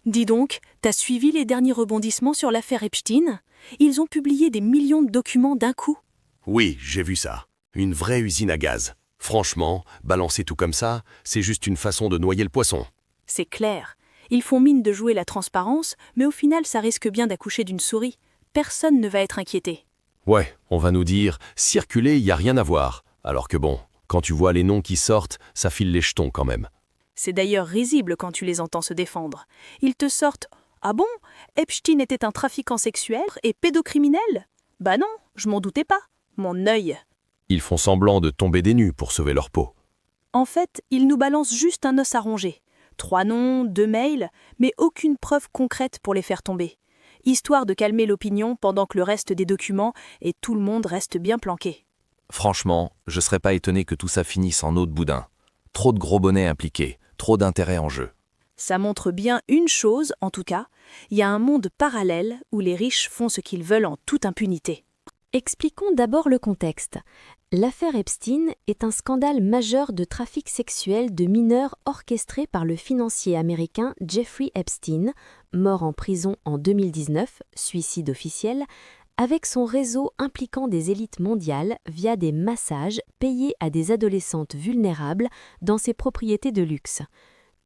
Dis donc, t'as suivi les derniers rebondissements sur l'affaire Epstein? Ils ont publié des millions de documents d'un coup. Oui, j'ai vu ça. Une vraie usine à gaz. Franchement, balancer tout comme ça, c'est juste une façon de noyer le poisson. C'est clair. Ils font mine de jouer la transparence, mais au final ça risque bien d'accoucher d'une souris. Personne ne va être inquiété. Ouais, on va nous dire, circuler, y a rien à voir. Alors que bon, quand tu vois les noms qui sortent, ça file les jetons quand même. C'est d'ailleurs risible quand tu les entends se défendre. Ils te sortent « Ah bon? Epstein était un trafiquant sexuel et pédocriminel ?» Bah non, je m'en doutais pas. Mon œil. Ils font semblant de tomber des nues pour sauver leur peau. En fait, ils nous balancent juste un os à ronger. 3 noms, 2 mails, mais aucune preuve concrète pour les faire tomber. Histoire de calmer l'opinion pendant que le reste des documents et tout le monde reste bien planqué. Franchement, je serais pas étonné que tout ça finisse en eau de boudin. Trop de gros bonnets impliqués, trop d'intérêts en jeu. Ça montre bien une chose, en tout cas, il y a un monde parallèle où les riches font ce qu'ils veulent en toute impunité. Expliquons d'abord le contexte. L'affaire Epstein est un scandale majeur de trafic sexuel de mineurs orchestré par le financier américain Jeffrey Epstein, mort en prison en 2019, suicide officiel, avec son réseau impliquant des élites mondiales via des massages payés à des adolescentes vulnérables dans ses propriétés de luxe.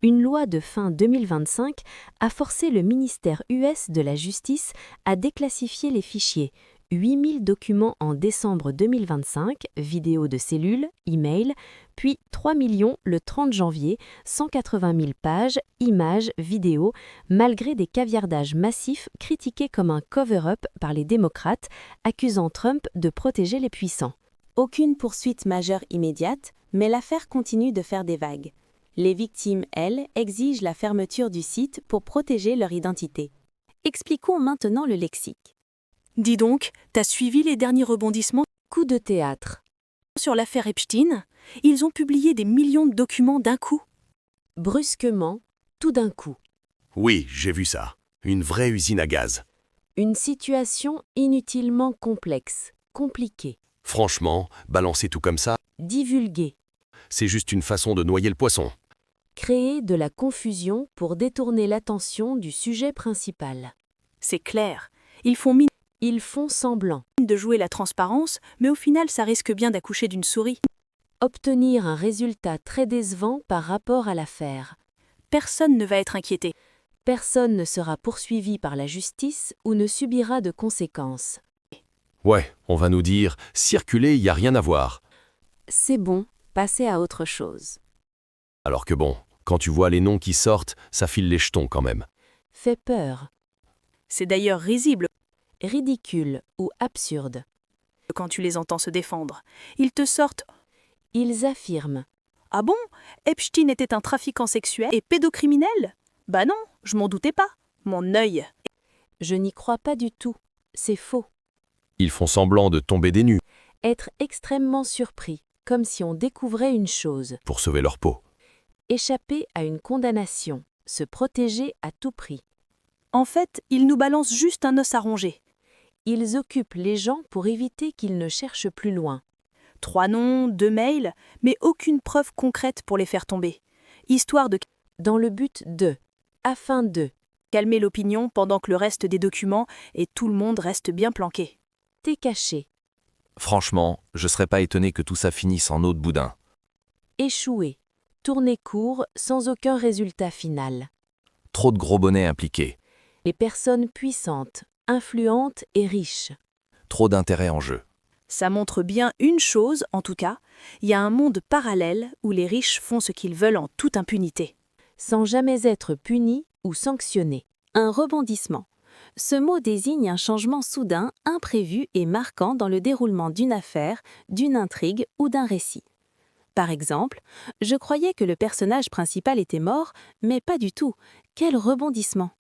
Une loi de fin 2025 a forcé le ministère US de la Justice à déclassifier les fichiers, 8000 documents en décembre 2025, vidéos de cellules, emails, puis 3 millions le 30 janvier, 180 000 pages, images, vidéos, malgré des caviardages massifs critiqués comme un cover-up par les démocrates, accusant Trump de protéger les puissants. Aucune poursuite majeure immédiate, mais l'affaire continue de faire des vagues. Les victimes, elles, exigent la fermeture du site pour protéger leur identité. Expliquons maintenant le lexique. Dis donc, t'as suivi les derniers rebondissements Coup de théâtre. sur l'affaire Epstein? Ils ont publié des millions de documents d'un coup. Brusquement, tout d'un coup. Oui, j'ai vu ça. Une vraie usine à gaz. Une situation inutilement complexe, compliquée, Franchement, balancer tout comme ça, divulguée, c'est juste une façon de noyer le poisson. créer de la confusion pour détourner l'attention du sujet principal. C'est clair. Ils font mine Ils font semblant. de jouer la transparence, mais au final ça risque bien d'accoucher d'une souris. Obtenir un résultat très décevant par rapport à l'affaire. Personne ne va être inquiété. Personne ne sera poursuivi par la justice ou ne subira de conséquences. Ouais, on va nous dire, circuler, y a rien à voir. C'est bon, passez à autre chose. Alors que bon, quand tu vois les noms qui sortent, ça file les jetons quand même. Fait peur, C'est d'ailleurs risible ridicule ou absurde. quand tu les entends se défendre. Ils te sortent Ils affirment. « Ah bon? Epstein était un trafiquant sexuel et pédocriminel ?» Bah non, je m'en doutais pas. Mon œil. Je n'y crois pas du tout. C'est faux. Ils font semblant de tomber des nues Être extrêmement surpris, comme si on découvrait une chose. pour sauver leur peau. Échapper à une condamnation. Se protéger à tout prix. En fait, ils nous balancent juste un os à ronger. Ils occupent les gens pour éviter qu'ils ne cherchent plus loin. 3 noms, 2 mails, mais aucune preuve concrète pour les faire tomber. Histoire de Dans le but de. Afin de. calmer l'opinion pendant que le reste des documents et tout le monde reste bien planqué. T'es caché. Franchement, je serais pas étonné que tout ça finisse en eau de boudin. Échouer. Tourner court sans aucun résultat final. Trop de gros bonnets impliqués, Les personnes puissantes, influentes et riches. trop d'intérêts en jeu. Ça montre bien une chose, en tout cas, il y a un monde parallèle où les riches font ce qu'ils veulent en toute impunité. Sans jamais être punis ou sanctionnés. Un rebondissement. Ce mot désigne un changement soudain, imprévu et marquant dans le déroulement d'une affaire, d'une intrigue ou d'un récit. Par exemple, je croyais que le personnage principal était mort, mais pas du tout. Quel rebondissement!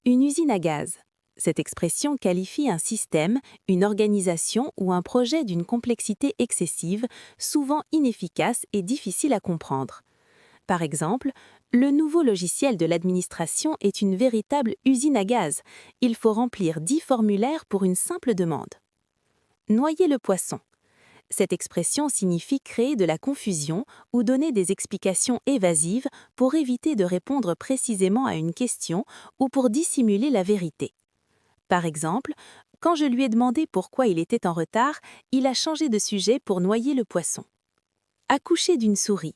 Une usine à gaz. Cette expression qualifie un système, une organisation ou un projet d'une complexité excessive, souvent inefficace et difficile à comprendre. Par exemple, le nouveau logiciel de l'administration est une véritable usine à gaz. Il faut remplir 10 formulaires pour une simple demande. Noyer le poisson. Cette expression signifie créer de la confusion ou donner des explications évasives pour éviter de répondre précisément à une question ou pour dissimuler la vérité. Par exemple, quand je lui ai demandé pourquoi il était en retard, il a changé de sujet pour noyer le poisson. Accoucher d'une souris.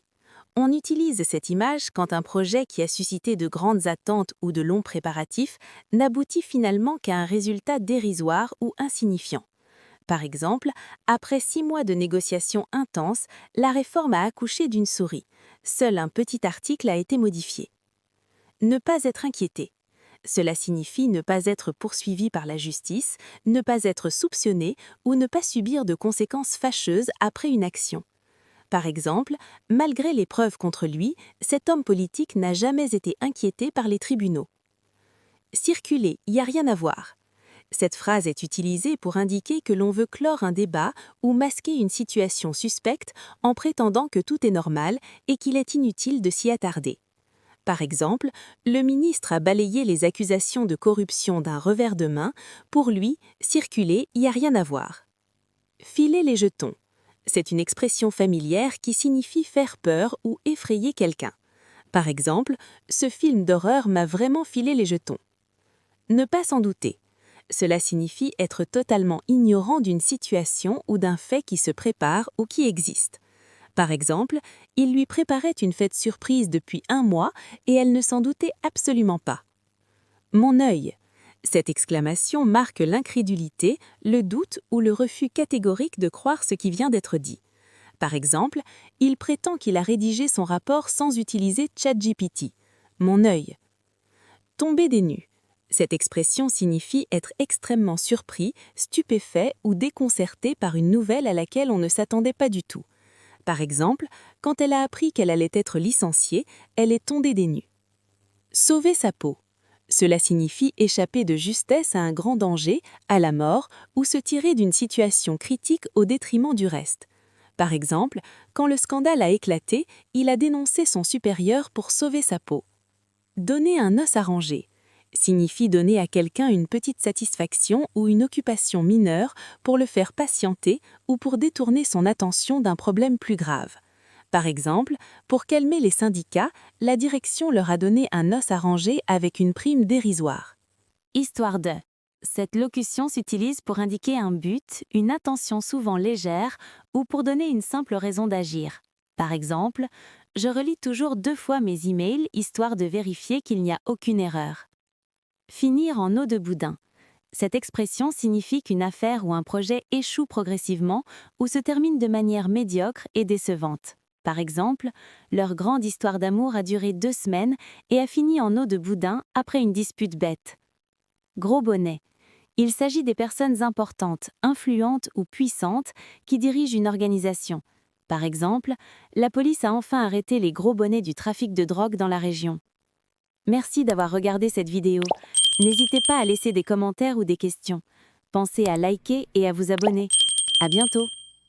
On utilise cette image quand un projet qui a suscité de grandes attentes ou de longs préparatifs n'aboutit finalement qu'à un résultat dérisoire ou insignifiant. Par exemple, après 6 mois de négociations intenses, la réforme a accouché d'une souris. Seul un petit article a été modifié. Ne pas être inquiété. Cela signifie ne pas être poursuivi par la justice, ne pas être soupçonné ou ne pas subir de conséquences fâcheuses après une action. Par exemple, malgré les preuves contre lui, cet homme politique n'a jamais été inquiété par les tribunaux. Circuler, y a rien à voir. Cette phrase est utilisée pour indiquer que l'on veut clore un débat ou masquer une situation suspecte en prétendant que tout est normal et qu'il est inutile de s'y attarder. Par exemple, le ministre a balayé les accusations de corruption d'un revers de main. Pour lui, circuler, y a rien à voir. Filer les jetons. C'est une expression familière qui signifie faire peur ou effrayer quelqu'un. Par exemple, ce film d'horreur m'a vraiment filé les jetons. Ne pas s'en douter. Cela signifie être totalement ignorant d'une situation ou d'un fait qui se prépare ou qui existe. Par exemple, il lui préparait une fête surprise depuis 1 mois et elle ne s'en doutait absolument pas. Mon œil. Cette exclamation marque l'incrédulité, le doute ou le refus catégorique de croire ce qui vient d'être dit. Par exemple, il prétend qu'il a rédigé son rapport sans utiliser ChatGPT. Mon œil. Tomber des nues. Cette expression signifie être extrêmement surpris, stupéfait ou déconcerté par une nouvelle à laquelle on ne s'attendait pas du tout. Par exemple, quand elle a appris qu'elle allait être licenciée, elle est tombée des nues. Sauver sa peau. Cela signifie échapper de justesse à un grand danger, à la mort, ou se tirer d'une situation critique au détriment du reste. Par exemple, quand le scandale a éclaté, il a dénoncé son supérieur pour sauver sa peau. Donner un os à ranger signifie donner à quelqu'un une petite satisfaction ou une occupation mineure pour le faire patienter ou pour détourner son attention d'un problème plus grave. Par exemple, pour calmer les syndicats, la direction leur a donné un os à ranger avec une prime dérisoire. Histoire de. Cette locution s'utilise pour indiquer un but, une intention souvent légère ou pour donner une simple raison d'agir. Par exemple, je relis toujours 2 fois mes emails histoire de vérifier qu'il n'y a aucune erreur. Finir en eau de boudin. Cette expression signifie qu'une affaire ou un projet échoue progressivement ou se termine de manière médiocre et décevante. Par exemple, leur grande histoire d'amour a duré 2 semaines et a fini en eau de boudin après une dispute bête. Gros bonnet. Il s'agit des personnes importantes, influentes ou puissantes qui dirigent une organisation. Par exemple, la police a enfin arrêté les gros bonnets du trafic de drogue dans la région. Merci d'avoir regardé cette vidéo. N'hésitez pas à laisser des commentaires ou des questions. Pensez à liker et à vous abonner. À bientôt!